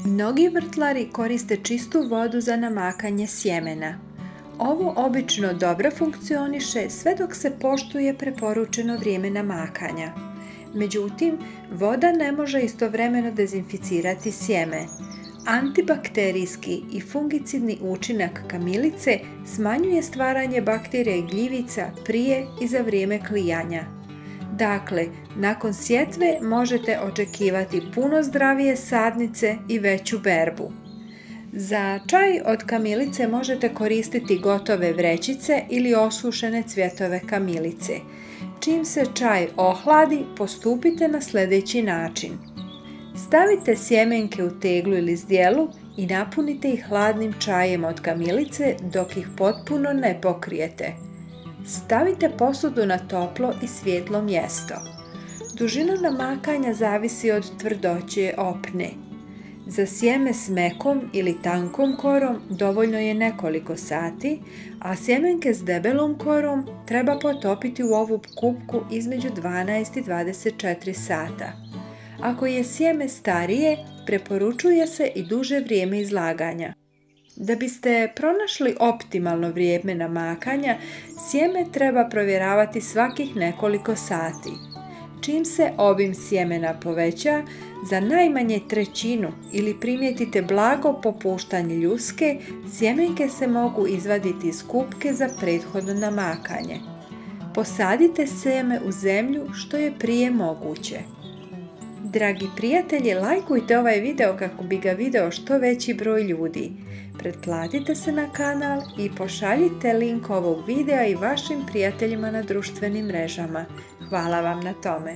Mnogi vrtlari koriste čistu vodu za namakanje sjemena. Ovo obično dobro funkcioniše sve dok se poštuje preporučeno vrijeme namakanja. Međutim, voda ne može istovremeno dezinficirati sjeme. Antibakterijski i fungicidni učinak kamilice smanjuje stvaranje bakterija i gljivica prije i za vrijeme klijanja. Dakle, nakon sjetve možete očekivati puno zdravije sadnice i veću berbu. Za čaj od kamilice možete koristiti gotove vrećice ili osušene cvjetove kamilice. Čim se čaj ohladi, postupite na sljedeći način. Stavite sjemenke u teglu ili zdjelu i napunite ih hladnim čajem od kamilice dok ih potpuno ne pokrijete. Stavite posudu na toplo i svjetlo mjesto. Dužina namakanja zavisi od tvrdoće opne. Za sjeme s mekom ili tankom korom dovoljno je nekoliko sati, a sjemenke s debelom korom treba potopiti u ovu kupku između 12 i 24 sata. Ako je sjeme starije, preporučuje se i duže vrijeme izlaganja. Da biste pronašli optimalno vrijeme namakanja, sjeme treba provjeravati svakih nekoliko sati. Čim se obim sjemena poveća za najmanje trećinu ili primijetite blago popuštanje ljuske, sjemenke se mogu izvaditi iz kupke za prethodno namakanje. Posadite sjeme u zemlju što je prije moguće. Dragi prijatelji, lajkujte ovaj video kako bi ga video što veći broj ljudi. Pretplatite se na kanal i pošaljite link ovog videa i vašim prijateljima na društvenim mrežama. Hvala vam na tome!